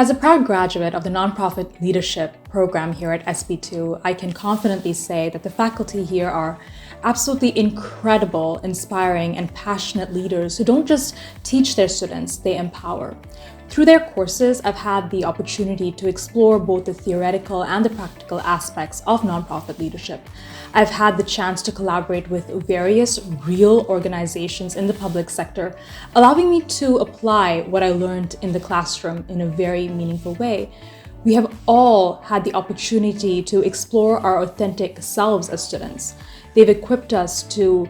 As a proud graduate of the Nonprofit Leadership program here at SB2, I can confidently say that the faculty here are absolutely incredible, inspiring, and passionate leaders who don't just teach their students, they empower. Through their courses, I've had the opportunity to explore both the theoretical and the practical aspects of nonprofit leadership. I've had the chance to collaborate with various real organizations in the public sector, allowing me to apply what I learned in the classroom in a very meaningful way. We have all had the opportunity to explore our authentic selves as students. They've equipped us to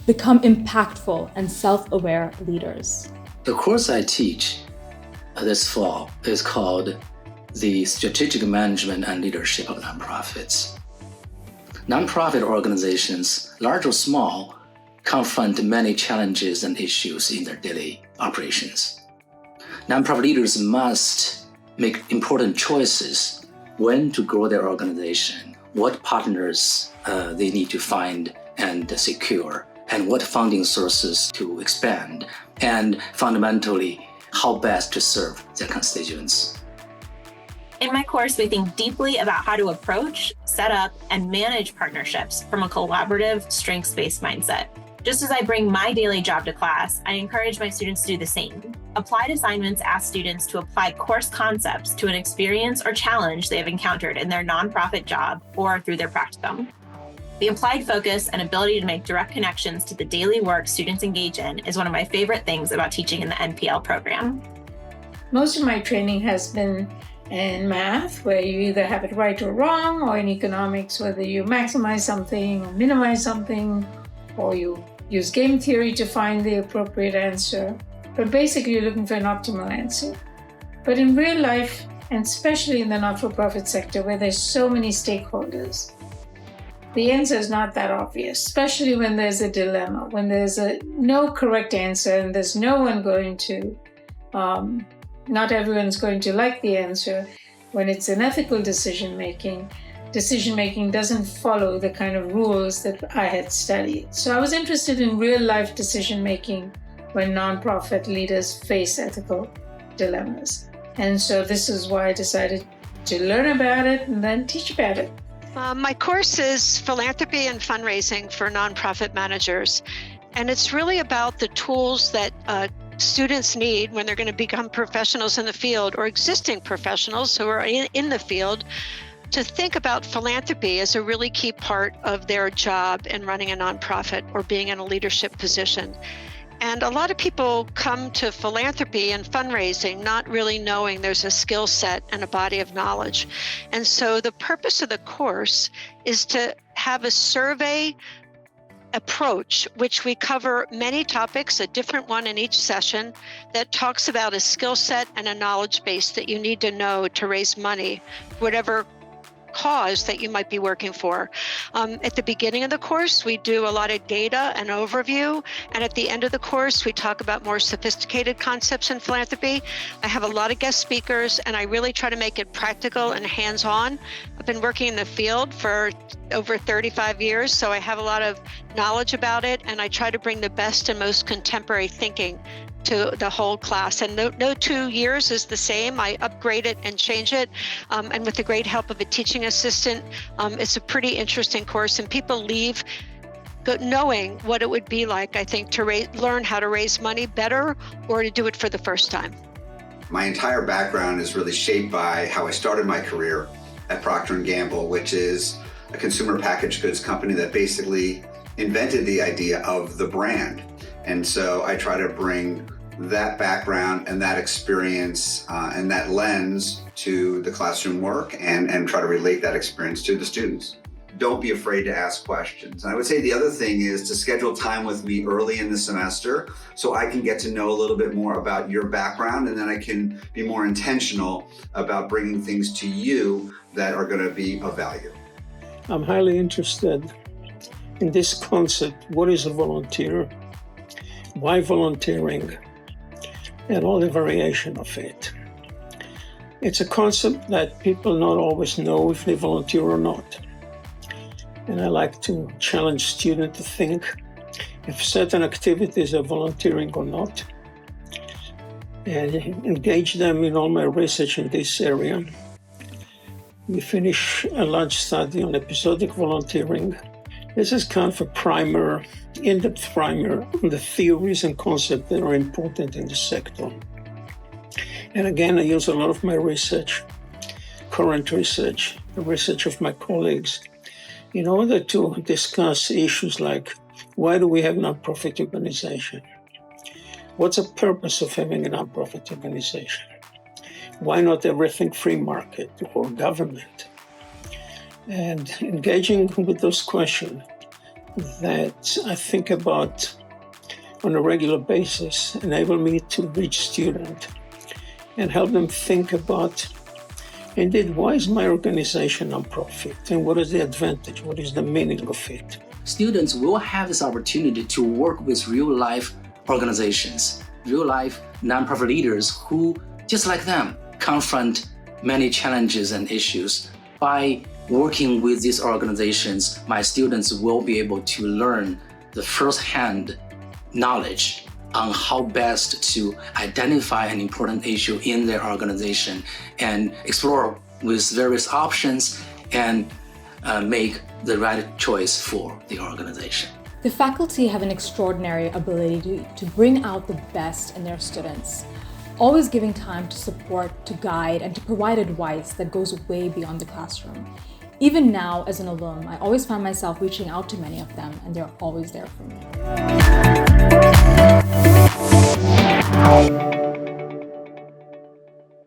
become impactful and self-aware leaders. The course I teach this fall is called the Strategic Management and Leadership of Nonprofits. Nonprofit organizations, large or small, confront many challenges and issues in their daily operations. Nonprofit leaders must make important choices when to grow their organization, what partners they need to find and secure, and what funding sources to expand, and fundamentally, how best to serve their constituents. In my course, we think deeply about how to approach, set up, and manage partnerships from a collaborative, strengths-based mindset. Just as I bring my daily job to class, I encourage my students to do the same. Applied assignments ask students to apply course concepts to an experience or challenge they have encountered in their nonprofit job or through their practicum. The applied focus and ability to make direct connections to the daily work students engage in is one of my favorite things about teaching in the NPL program. Most of my training has been in math, where you either have it right or wrong, or in economics, whether you maximize something or minimize something, or you use game theory to find the appropriate answer. But basically, you're looking for an optimal answer. But in real life, and especially in the not-for-profit sector, where there's so many stakeholders, the answer is not that obvious, especially when there's a dilemma, when there's no correct answer and there's no one going to, not everyone's going to like the answer. When it's an ethical decision-making doesn't follow the kind of rules that I had studied. So I was interested in real-life decision-making when nonprofit leaders face ethical dilemmas. And so this is why I decided to learn about it and then teach about it. My course is Philanthropy and Fundraising for Nonprofit Managers, and it's really about the tools that students need when they're going to become professionals in the field or existing professionals who are in the field to think about philanthropy as a really key part of their job in running a nonprofit or being in a leadership position. And a lot of people come to philanthropy and fundraising not really knowing there's a skill set and a body of knowledge. And so the purpose of the course is to have a survey approach, which we cover many topics, a different one in each session, that talks about a skill set and a knowledge base that you need to know to raise money, whatever cause that you might be working for. At the beginning of the course, we do a lot of data and overview, and at the end of the course, we talk about more sophisticated concepts in philanthropy. I have a lot of guest speakers, and I really try to make it practical and hands-on. I've been working in the field for over 35 years, so I have a lot of knowledge about it, and I try to bring the best and most contemporary thinking to the whole class. And no 2 years is the same. I upgrade it and change it. And with the great help of a teaching assistant, it's a pretty interesting course. And people leave knowing what it would be like, I think, to learn how to raise money better or to do it for the first time. My entire background is really shaped by how I started my career at Procter & Gamble, which is a consumer packaged goods company that basically invented the idea of the brand. And so I try to bring that background and that experience and that lens to the classroom work and try to relate that experience to the students. Don't be afraid to ask questions. And I would say the other thing is to schedule time with me early in the semester so I can get to know a little bit more about your background, and then I can be more intentional about bringing things to you that are going to be of value. I'm highly interested in this concept. What is a volunteer? Why volunteering? And all the variation of it. It's a concept that people not always know if they volunteer or not. And I like to challenge students to think if certain activities are volunteering or not. and engage them in all my research in this area. We finish a large study on episodic volunteering. This is kind of a primer, in-depth primer on the theories and concepts that are important in the sector. And again, I use a lot of my research, current research, the research of my colleagues, in order to discuss issues like, why do we have nonprofit organization? What's the purpose of having a nonprofit organization? Why not everything free market or government? And engaging with those questions that I think about on a regular basis enable me to reach students and help them think about, indeed, why is my organization nonprofit and what is the advantage, what is the meaning of it? Students will have this opportunity to work with real-life organizations, real-life nonprofit leaders who, just like them, confront many challenges and issues. By working with these organizations, my students will be able to learn the first-hand knowledge on how best to identify an important issue in their organization and explore with various options and make the right choice for the organization. The faculty have an extraordinary ability to bring out the best in their students, always giving time to support, to guide, and to provide advice that goes way beyond the classroom. Even now, as an alum, I always find myself reaching out to many of them, and they're always there for me.